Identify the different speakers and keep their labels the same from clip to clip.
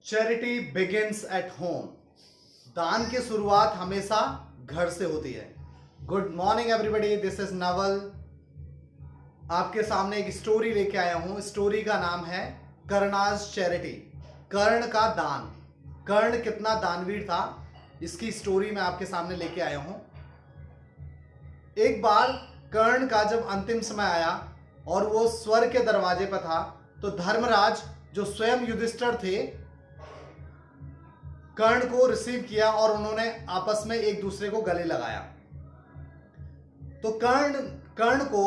Speaker 1: Charity begins at home. दान की शुरुआत हमेशा घर से होती है। Good morning everybody, this is Naval. आपके सामने एक स्टोरी लेके आया हूं। स्टोरी का नाम है कर्णाज चैरिटी। कर्ण का दान। कर्ण कितना दानवीर था, इसकी स्टोरी मैं आपके सामने लेके आया हूं। एक बार कर्ण का जब अंतिम समय आया और वो स्वर्ग के दरवाजे पर था, तो धर्मराज जो स्वयं युधिष्ठिर थे, कर्ण को रिसीव किया और उन्होंने आपस में एक दूसरे को गले लगाया। तो कर्ण को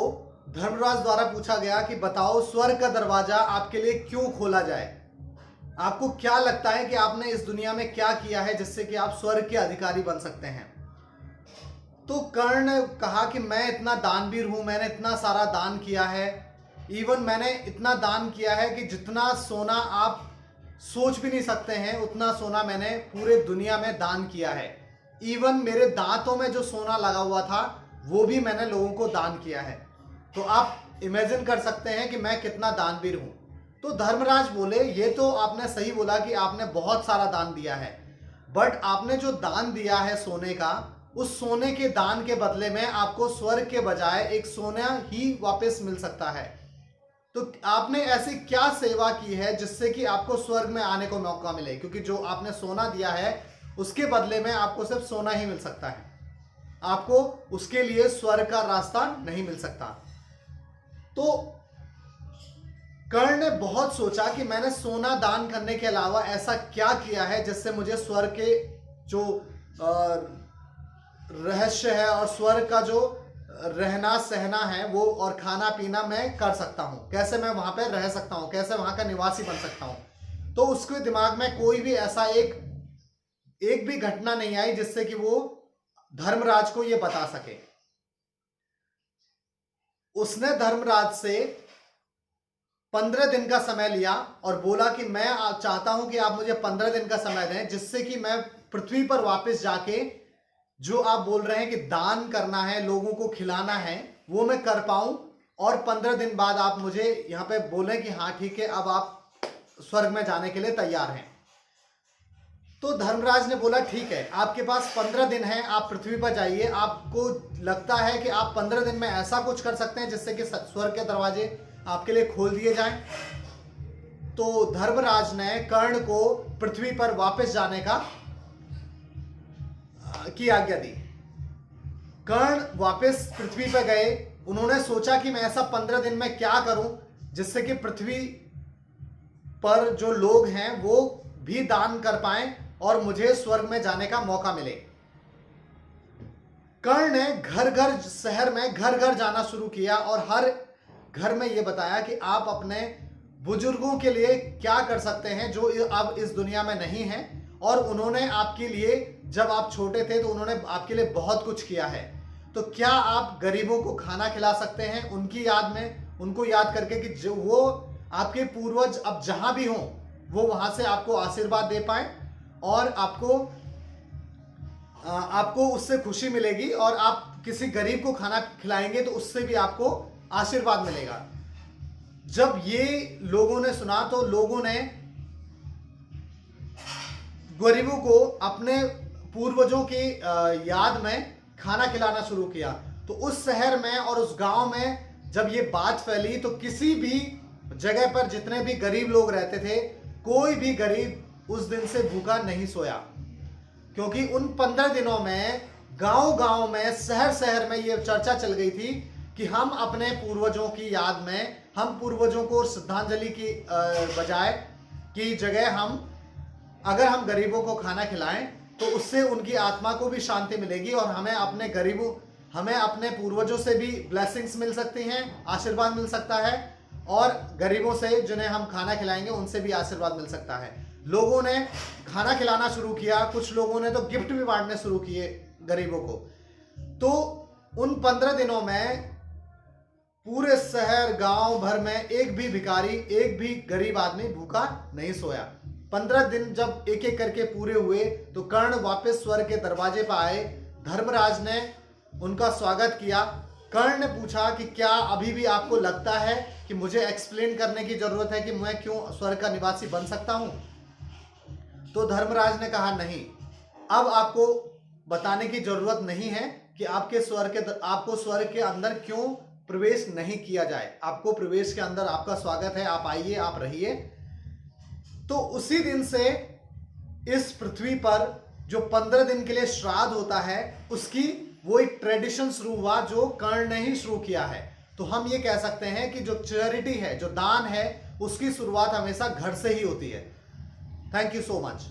Speaker 1: धर्मराज द्वारा पूछा गया कि बताओ, स्वर्ग का दरवाजा आपके लिए क्यों खोला जाए? आपको क्या लगता है कि आपने इस दुनिया में क्या किया है जिससे कि आप स्वर्ग के अधिकारी बन सकते हैं? तो कर्ण ने कहा कि मैं इतना दानवीर हूं, मैंने इतना सारा दान किया है। इवन मैंने इतना दान किया है कि जितना सोना आप सोच भी नहीं सकते हैं, उतना सोना मैंने पूरे दुनिया में दान किया है। इवन मेरे दांतों में जो सोना लगा हुआ था वो भी मैंने लोगों को दान किया है। तो आप इमेजिन कर सकते हैं कि मैं कितना दानवीर हूं। तो धर्मराज बोले, ये तो आपने सही बोला कि आपने बहुत सारा दान दिया है, बट आपने जो दान दिया है सोने का, उस सोने के दान के बदले में आपको स्वर्ग के बजाय एक सोना ही वापस मिल सकता है। तो आपने ऐसी क्या सेवा की है जिससे कि आपको स्वर्ग में आने को मौका मिले? क्योंकि जो आपने सोना दिया है उसके बदले में आपको सिर्फ सोना ही मिल सकता है, आपको उसके लिए स्वर्ग का रास्ता नहीं मिल सकता। तो कर्ण ने बहुत सोचा कि मैंने सोना दान करने के अलावा ऐसा क्या किया है जिससे मुझे स्वर्ग के जो रहस्य है और स्वर्ग का जो रहना सहना है वो और खाना पीना मैं कर सकता हूं, कैसे मैं वहां पे रह सकता हूं, कैसे वहां का निवासी बन सकता हूं। तो उसके दिमाग में कोई भी ऐसा एक भी घटना नहीं आई जिससे कि वो धर्मराज को ये बता सके। उसने धर्मराज से 15 दिन का समय लिया और बोला कि मैं चाहता हूं कि आप मुझे 15 दिन का समय दें, जिससे कि मैं पृथ्वी पर वापस जाके जो आप बोल रहे हैं कि दान करना है, लोगों को खिलाना है, वो मैं कर पाऊं। और 15 दिन बाद आप मुझे यहां पे बोलें कि हाँ ठीक है, अब आप स्वर्ग में जाने के लिए तैयार हैं। तो धर्मराज ने बोला ठीक है, आपके पास 15 दिन है, आप पृथ्वी पर जाइए। आपको लगता है कि आप 15 दिन में ऐसा कुछ कर सकते हैं जिससे कि स्वर्ग के दरवाजे आपके लिए खोल दिए जाएं? तो धर्मराज ने कर्ण को पृथ्वी पर वापस जाने की आज्ञा दी। कर्ण वापस पृथ्वी पर गए। उन्होंने सोचा कि मैं ऐसा 15 दिन में क्या करूं जिससे कि पृथ्वी पर जो लोग हैं वो भी दान कर पाएं और मुझे स्वर्ग में जाने का मौका मिले। कर्ण ने घर घर शहर में घर घर जाना शुरू किया और हर घर में यह बताया कि आप अपने बुजुर्गों के लिए क्या कर सकते हैं जो अब इस दुनिया में नहीं है। और उन्होंने आपके लिए, जब आप छोटे थे तो उन्होंने आपके लिए बहुत कुछ किया है, तो क्या आप गरीबों को खाना खिला सकते हैं उनकी याद में, उनको याद करके कि जो वो आपके पूर्वज अब जहां भी हों वो वहां से आपको आशीर्वाद दे पाए और आपको उससे खुशी मिलेगी। और आप किसी गरीब को खाना खिलाएंगे तो उससे भी आपको आशीर्वाद मिलेगा। जब ये लोगों ने सुना तो लोगों ने गरीबों को अपने पूर्वजों की याद में खाना खिलाना शुरू किया। तो उस शहर में और उस गांव में जब ये बात फैली तो किसी भी जगह पर जितने भी गरीब लोग रहते थे, कोई भी गरीब उस दिन से भूखा नहीं सोया। क्योंकि उन 15 दिनों में गांव गांव में, शहर शहर में ये चर्चा चल गई थी कि हम अपने पूर्वजों की याद में, हम पूर्वजों को श्रद्धांजलि की बजाय की जगह अगर हम गरीबों को खाना खिलाएं तो उससे उनकी आत्मा को भी शांति मिलेगी और हमें अपने पूर्वजों से भी ब्लेसिंग्स मिल सकती हैं, आशीर्वाद मिल सकता है, और गरीबों से जिन्हें हम खाना खिलाएंगे उनसे भी आशीर्वाद मिल सकता है। लोगों ने खाना खिलाना शुरू किया, कुछ लोगों ने तो गिफ्ट भी बांटने शुरू किए गरीबों को। तो उन 15 दिनों में पूरे शहर गांव भर में एक भी भिखारी, एक भी गरीब आदमी भूखा नहीं सोया। 15 दिन जब एक एक करके पूरे हुए तो कर्ण वापस स्वर्ग के दरवाजे पर आए। धर्मराज ने उनका स्वागत किया। कर्ण ने पूछा कि क्या अभी भी आपको लगता है कि मुझे एक्सप्लेन करने की जरूरत है कि मैं क्यों स्वर्ग का निवासी बन सकता हूं? तो धर्मराज ने कहा नहीं, अब आपको बताने की जरूरत नहीं है कि आपको स्वर्ग के अंदर क्यों प्रवेश नहीं किया जाए। आपको प्रवेश के अंदर आपका स्वागत है, आप आइए, आप रहिए। तो उसी दिन से इस पृथ्वी पर जो 15 दिन के लिए श्राद्ध होता है, उसकी वो एक ट्रेडिशन शुरू हुआ जो कर्ण ने ही शुरू किया है। तो हम ये कह सकते हैं कि जो चैरिटी है, जो दान है, उसकी शुरुआत हमेशा घर से ही होती है। Thank you so much.